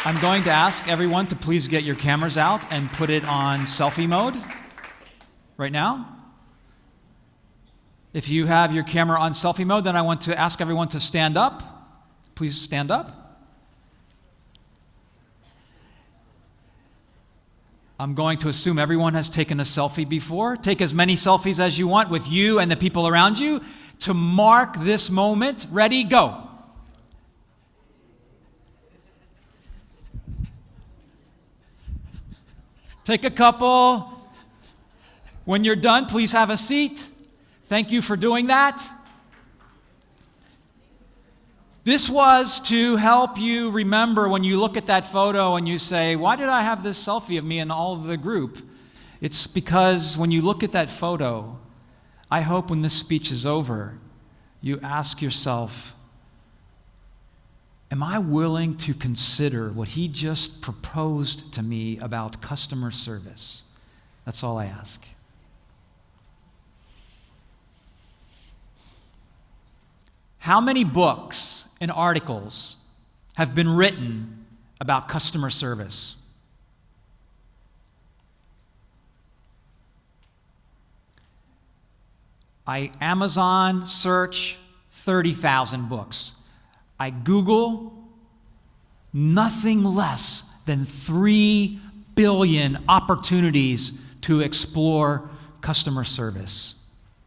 I'm going to ask everyone to please get your cameras out and put it on selfie mode right now. If you have your camera on selfie mode, then I want to ask everyone to stand up. Please stand up. I'm going to assume everyone has taken a selfie before. Take as many selfies as you want with you and the people around you to mark this moment. Ready, go. Take a couple. When you're done, please have a seat. Thank you for doing that. This was to help you remember when you look at that photo and you say, why did I have this selfie of me and all of the group? It's because when you look at that photo, I hope when this speech is over, you ask yourself, am I willing to consider what he just proposed to me about customer service? That's all I ask. How many books and articles have been written about customer service? I Amazon search 30,000 books. I Google nothing less than 3 billion opportunities to explore customer service.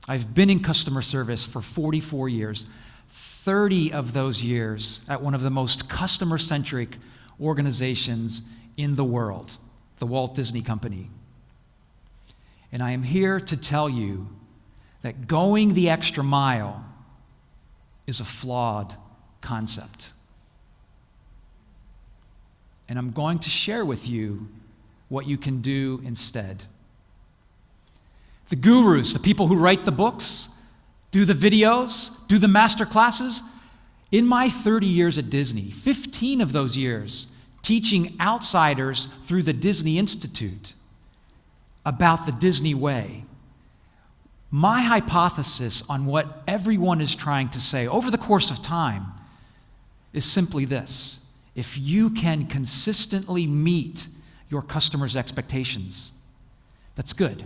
I've been in customer service for 44 years, 30 of those years at one of the most customer-centric organizations in the world, the Walt Disney Company. And I am here to tell you that going the extra mile is a flawed concept. And I'm going to share with you what you can do instead. The gurus, the people who write the books, do the videos, do the master classes. In my 30 years at Disney, 15 of those years teaching outsiders through the Disney Institute about the Disney way, my hypothesis on what everyone is trying to say over the course of time is simply this: if you can consistently meet your customers' expectations, that's good.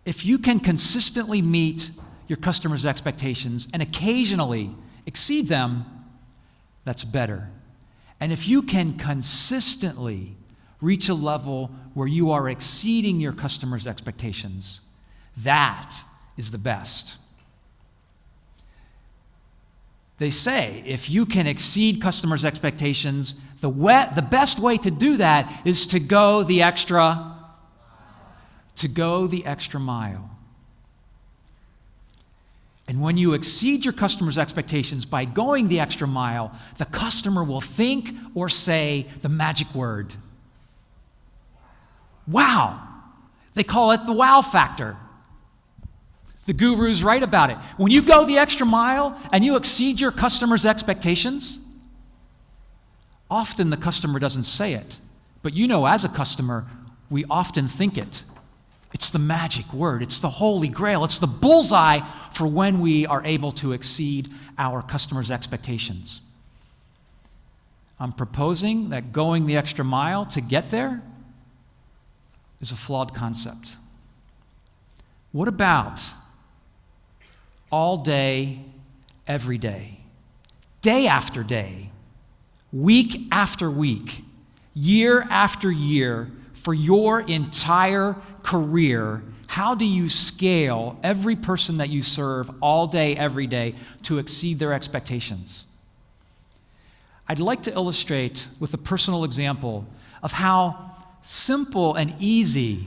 If you can consistently meet your customers' expectations and occasionally exceed them, that's better. And if you can consistently reach a level where you are exceeding your customers' expectations, that is the best. They say if you can exceed customers' expectations, the best way to do that is to go the extra mile. And when you exceed your customer's expectations by going the extra mile, the customer will think or say the magic word. Wow! They call it the wow factor. The gurus write about it. When you go the extra mile and you exceed your customer's expectations, often the customer doesn't say it, but you know, as a customer, we often think it. It's the magic word. It's the holy grail. It's the bullseye for when we are able to exceed our customers' expectations. I'm proposing that going the extra mile to get there is a flawed concept. What about all day, every day, day after day, week after week, year after year, for your entire career? How do you scale every person that you serve all day, every day to exceed their expectations? I'd like to illustrate with a personal example of how simple and easy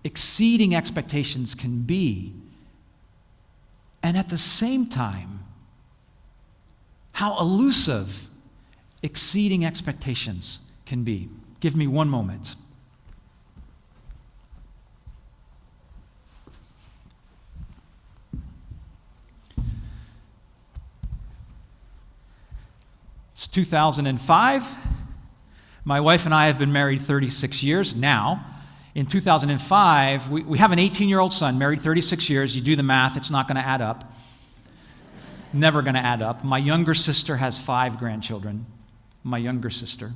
exceeding expectations can be, and at the same time, how elusive exceeding expectations can be. Give me one moment. It's 2005. My wife and I have been married 36 years now. In 2005, we have an 18-year-old son, married 36 years. You do the math, it's not going to add up. Never going to add up. My younger sister has 5 grandchildren. My younger sister.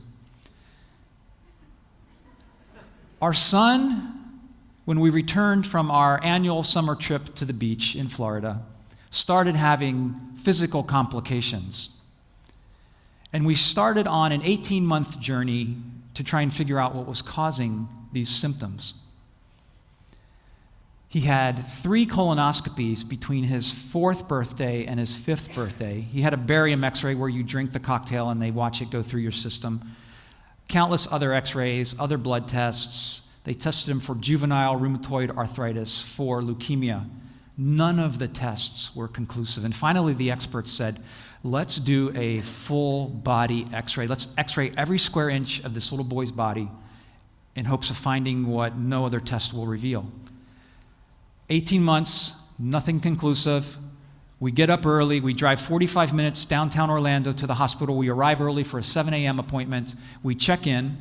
Our son, when we returned from our annual summer trip to the beach in Florida, started having physical complications. And we started on an 18-month journey to try and figure out what was causing these symptoms. He had 3 colonoscopies between his 4th birthday and his 5th birthday. He had a barium x-ray where you drink the cocktail and they watch it go through your system. Countless other x-rays, other blood tests. They tested him for juvenile rheumatoid arthritis, for leukemia. None of the tests were conclusive. And finally, the experts said, let's do a full body x-ray. Let's x-ray every square inch of this little boy's body in hopes of finding what no other test will reveal. 18 months, nothing conclusive. We get up early. We drive 45 minutes downtown Orlando to the hospital. We arrive early for a 7 a.m. appointment. We check in.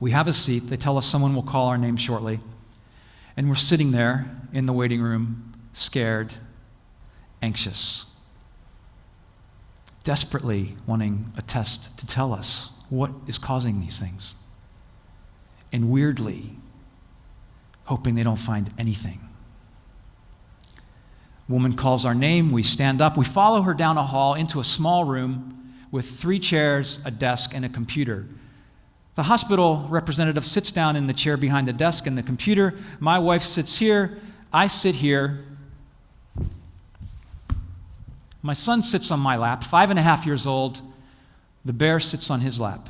We have a seat. They tell us someone will call our name shortly. And we're sitting there in the waiting room, scared, anxious, desperately wanting a test to tell us what is causing these things. And weirdly, hoping they don't find anything. Woman calls our name, we stand up, we follow her down a hall into a small room with 3 chairs, a desk, and a computer. The hospital representative sits down in the chair behind the desk and the computer. My wife sits here, I sit here. My son sits on my lap, 5.5 years old. The bear sits on his lap.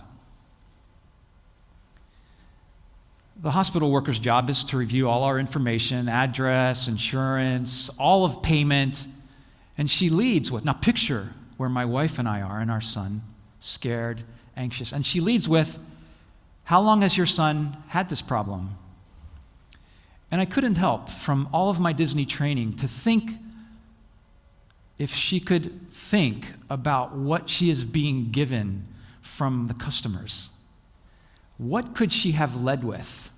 The hospital worker's job is to review all our information, address, insurance, all of payment, and she leads with, now picture where my wife and I are and our son, scared, anxious, and she leads with, how long has your son had this problem? And I couldn't help, from all of my Disney training, to think if she could think about what she is being given from the customers. What could she have led with?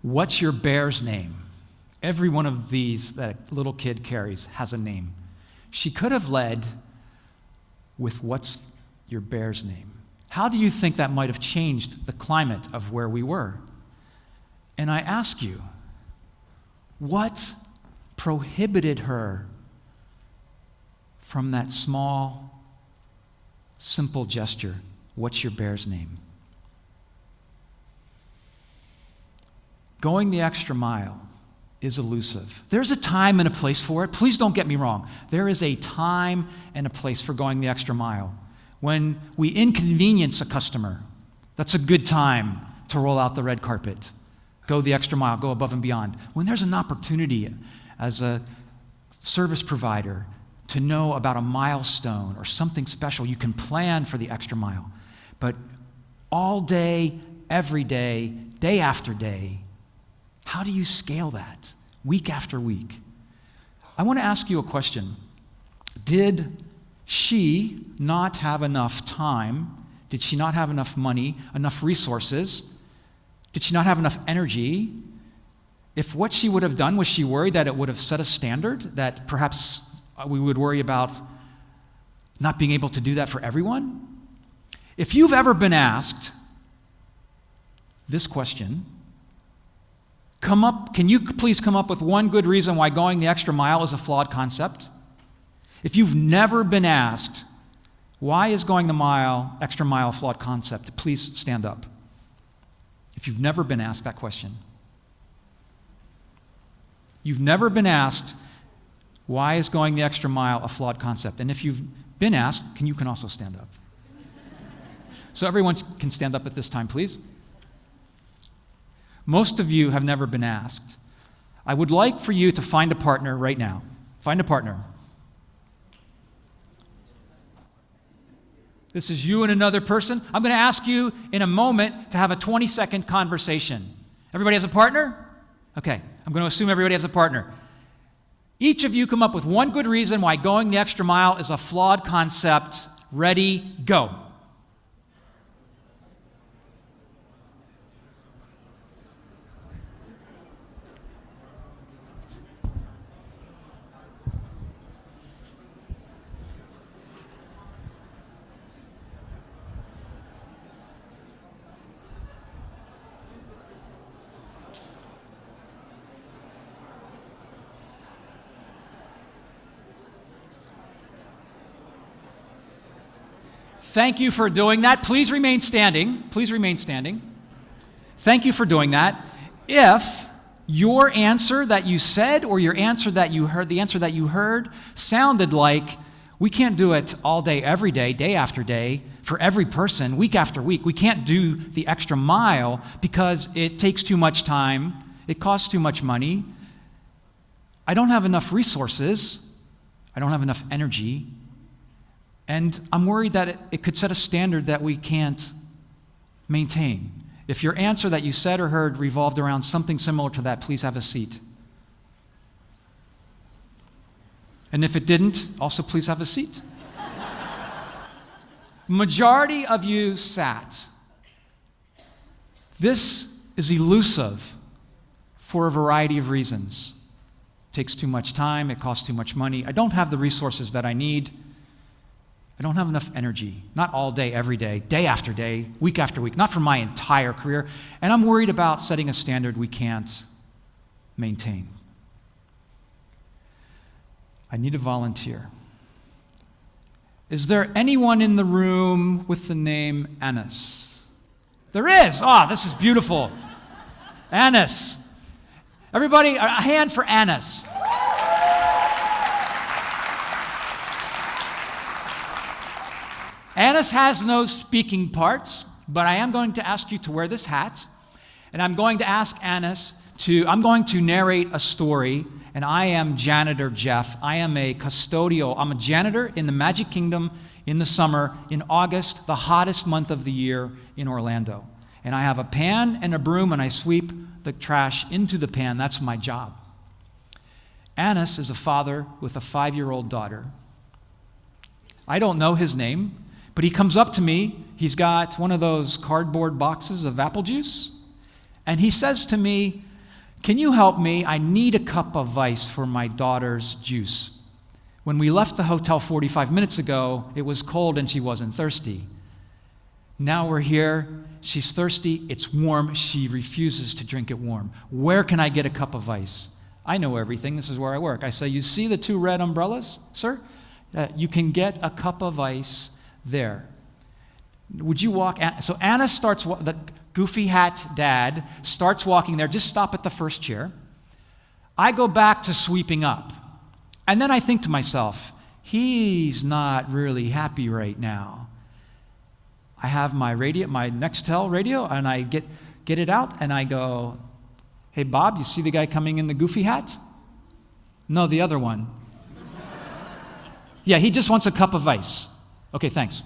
What's your bear's name? Every one of these that little kid carries has a name. She could have led with what's your bear's name. How do you think that might have changed the climate of where we were? And I ask you, what prohibited her from that small, simple gesture? What's your bear's name? Going the extra mile is elusive. There's a time and a place for it. Please don't get me wrong. There is a time and a place for going the extra mile. When we inconvenience a customer, that's a good time to roll out the red carpet. Go the extra mile, go above and beyond. When there's an opportunity as a service provider to know about a milestone or something special, you can plan for the extra mile. But all day, every day, day after day, how do you scale that week after week? I want to ask you a question. Did she not have enough time? Did she not have enough money, enough resources? Did she not have enough energy? If what she would have done, was she worried that it would have set a standard, that perhaps we would worry about not being able to do that for everyone? If you've ever been asked this question, can you please come up with one good reason why going the extra mile is a flawed concept? If you've never been asked, why is going the extra mile a flawed concept, please stand up. If you've never been asked that question. You've never been asked, why is going the extra mile a flawed concept? And if you've been asked, you can also stand up. So everyone can stand up at this time, please. Most of you have never been asked. I would like for you to find a partner right now. Find a partner. This is you and another person. I'm going to ask you in a moment to have a 20-second conversation. Everybody has a partner? Okay, I'm going to assume everybody has a partner. Each of you come up with one good reason why going the extra mile is a flawed concept. Ready, go. Thank you for doing that. Please remain standing. Please remain standing. Thank you for doing that. If your answer that you said or your answer that you heard, the answer that you heard sounded like we can't do it all day, every day after day, for every person, week after week. We can't do the extra mile because it takes too much time. It costs too much money. I don't have enough resources. I don't have enough energy. And I'm worried that it could set a standard that we can't maintain. If your answer that you said or heard revolved around something similar to that, please have a seat. And if it didn't, also please have a seat. Majority of you sat. This is elusive for a variety of reasons. It takes too much time, it costs too much money. I don't have the resources that I need. I don't have enough energy, not all day, every day after day, week after week, not for my entire career. And I'm worried about setting a standard we can't maintain. I need a volunteer. Is there anyone in the room with the name Annis? There is. Oh, this is beautiful. Annis. Everybody, a hand for Annis. Annis has no speaking parts, but I am going to ask you to wear this hat, and I'm going to ask Annis I'm going to narrate a story, and I am janitor Jeff. I am a custodial. I'm a janitor in the Magic Kingdom in the summer, in August, the hottest month of the year in Orlando. And I have a pan and a broom, and I sweep the trash into the pan. That's my job. Annis is a father with a 5-year-old daughter. I don't know his name, but he comes up to me. He's got one of those cardboard boxes of apple juice, and he says to me, "Can you help me? I need a cup of ice for my daughter's juice. When we left the hotel 45 minutes ago, it was cold and she wasn't thirsty. Now we're here, she's thirsty, it's warm, she refuses to drink it warm. Where can I get a cup of ice?" I know everything, this is where I work. I say, "You see the 2 red umbrellas, sir? You can get a cup of ice there. Would you walk?" So Anna starts, the goofy hat dad starts walking there. Just stop at the first chair. I go back to sweeping up. And then I think to myself, he's not really happy right now. I have my radio, my Nextel radio, and I get it out, and I go, "Hey, Bob, you see the guy coming in the goofy hat?" "No, the other one." "Yeah, he just wants a cup of ice." "Okay, thanks."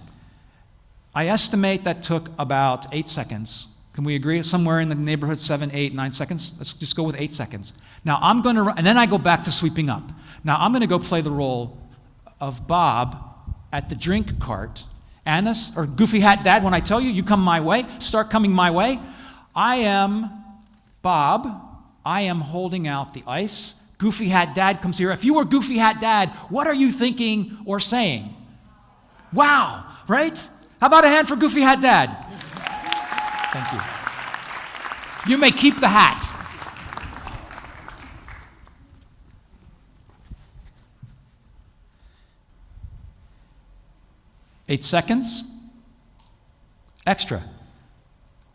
I estimate that took about 8 seconds. Can we agree? Somewhere in the neighborhood, 7, 8, 9 seconds? Let's just go with 8 seconds. Now I'm going to, and then I go back to sweeping up. Now I'm going to go play the role of Bob at the drink cart. Annis, or goofy hat dad, when I tell you, you come my way, start coming my way. I am Bob. I am holding out the ice. Goofy hat dad comes here. If you were goofy hat dad, what are you thinking or saying? Wow, right? How about a hand for goofy hat dad? Thank you. You may keep the hat. Eight seconds. Extra.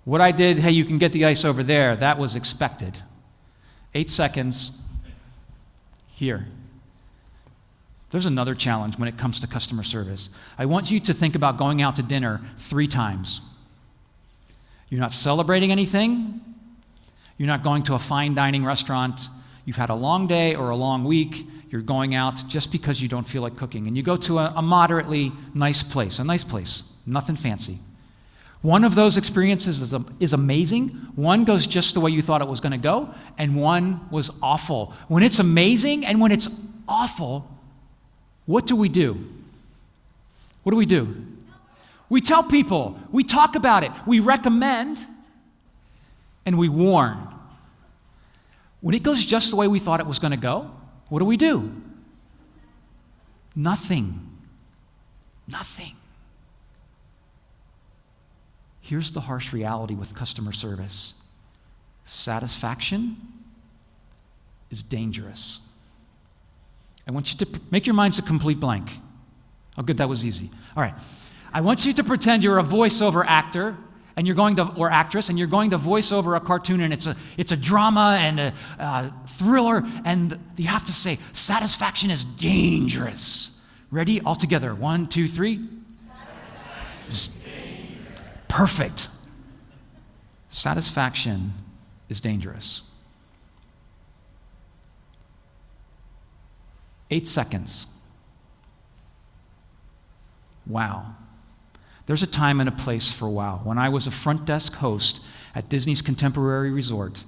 What I did, "Hey, you can get the ice over there," that was expected. 8 seconds. Here. There's another challenge when it comes to customer service. I want you to think about going out to dinner 3 times. You're not celebrating anything. You're not going to a fine dining restaurant. You've had a long day or a long week. You're going out just because you don't feel like cooking. And you go to a moderately nice place, nothing fancy. One of those experiences is amazing. One goes just the way you thought it was going to go, and one was awful. When it's amazing and when it's awful, what do we do? What do we do? We tell people, we talk about it, we recommend, and we warn. When it goes just the way we thought it was going to go, what do? Nothing. Nothing. Here's the harsh reality with customer service. Satisfaction is dangerous. I want you to make your minds a complete blank. Oh, good, that was easy. All right. I want you to pretend you're a voiceover actor and you're going to, or actress, and you're going to voice over a cartoon, and it's a drama and a thriller, and you have to say, satisfaction is dangerous. Ready? All together. 1, 2, 3. Perfect. Satisfaction is dangerous. 8 seconds. Wow. There's a time and a place for wow. When I was a front desk host at Disney's Contemporary Resort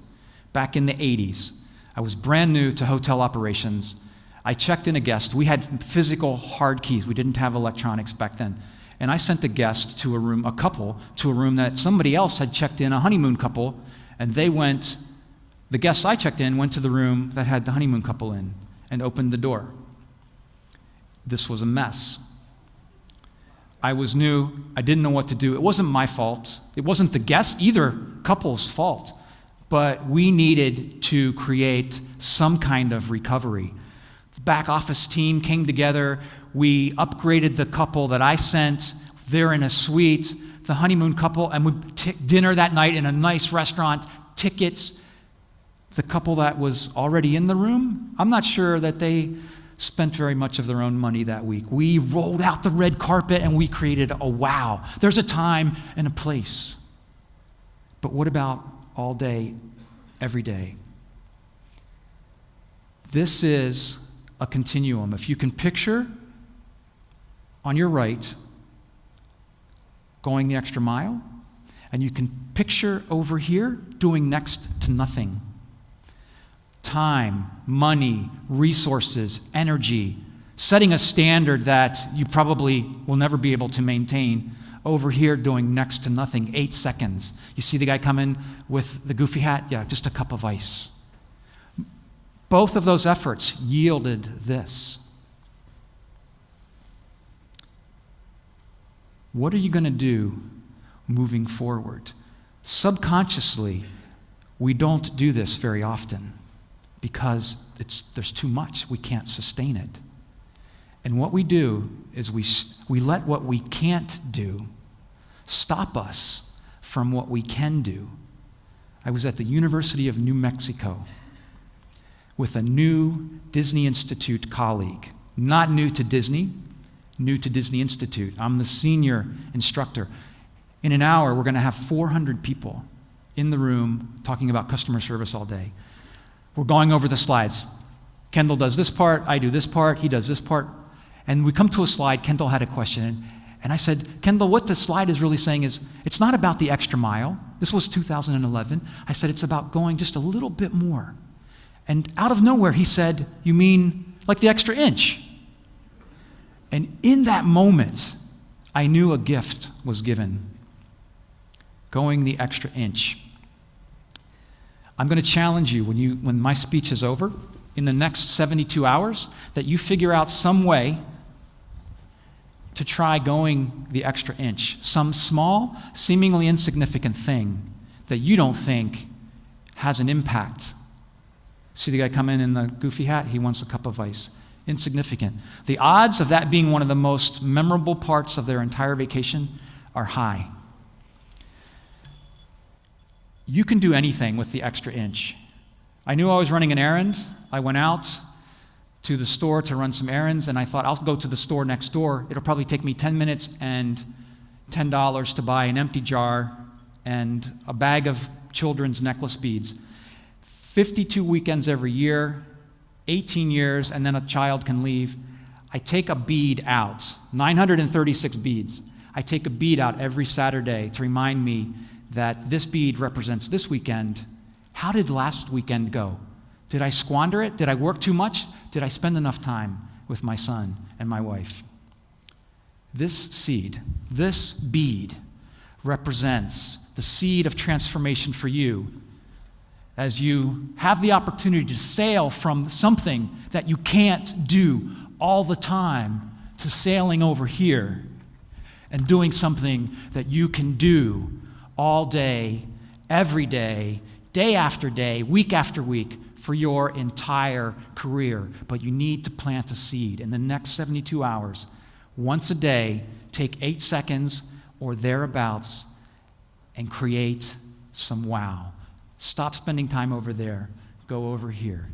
back in the 80s, I was brand new to hotel operations. I checked in a guest. We had physical hard keys. We didn't have electronics back then. And I sent a guest to a room, a couple, to a room that somebody else had checked in, a honeymoon couple, and the guests I checked in went to the room that had the honeymoon couple in and opened the door. This was a mess. I was new. I didn't know what to do. It wasn't my fault. It wasn't the guest, either couple's fault. But we needed to create some kind of recovery. The back office team came together. We upgraded the couple that I sent. They're in a suite, the honeymoon couple, and we dinner that night in a nice restaurant, tickets. The couple that was already in the room, I'm not sure that they spent very much of their own money that week. We rolled out the red carpet and we created a wow. There's a time and a place. But what about all day, every day? This is a continuum. If you can picture on your right going the extra mile, and you can picture over here doing next to nothing. Time, money, resources, energy, setting a standard that you probably will never be able to maintain. Over here doing next to nothing, 8 seconds. You see the guy come in with the goofy hat? Yeah, just a cup of ice. Both of those efforts yielded this. What are you going to do moving forward? Subconsciously, we don't do this very often because there's too much. We can't sustain it. And what we do is we let what we can't do stop us from what we can do. I was at the University of New Mexico with a new Disney Institute colleague. Not new to Disney, new to Disney Institute. I'm the senior instructor. In an hour, we're going to have 400 people in the room talking about customer service all day. We're going over the slides. Kendall does this part, I do this part, he does this part. And we come to a slide, Kendall had a question, and I said, Kendall, what the slide is really saying is, it's not about the extra mile. This was 2011. I said, it's about going just a little bit more. And out of nowhere, he said, you mean like the extra inch? And in that moment, I knew a gift was given. Going the extra inch. I'm going to challenge you when my speech is over, in the next 72 hours, that you figure out some way to try going the extra inch. Some small, seemingly insignificant thing that you don't think has an impact. See the guy come in the goofy hat? He wants a cup of ice. Insignificant. The odds of that being one of the most memorable parts of their entire vacation are high. You can do anything with the extra inch. I knew I was running an errand. I went out to the store to run some errands, and I thought, I'll go to the store next door. It'll probably take me 10 minutes and $10 to buy an empty jar and a bag of children's necklace beads. 52 weekends every year, 18 years, and then a child can leave. I take a bead out, 936 beads. I take a bead out every Saturday to remind me that this bead represents this weekend. How did last weekend go? Did I squander it? Did I work too much? Did I spend enough time with my son and my wife? This seed, this bead, represents the seed of transformation for you as you have the opportunity to sail from something that you can't do all the time to sailing over here and doing something that you can do all day, every day, day after day, week after week, for your entire career. But you need to plant a seed in the next 72 hours, once a day, take 8 seconds or thereabouts and create some wow. Stop spending time over there. Go over here.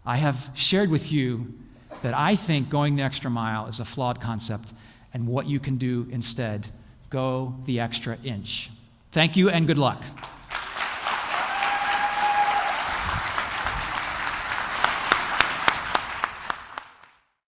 I have shared with you that I think going the extra mile is a flawed concept, and what you can do instead, go the extra inch. Thank you and good luck.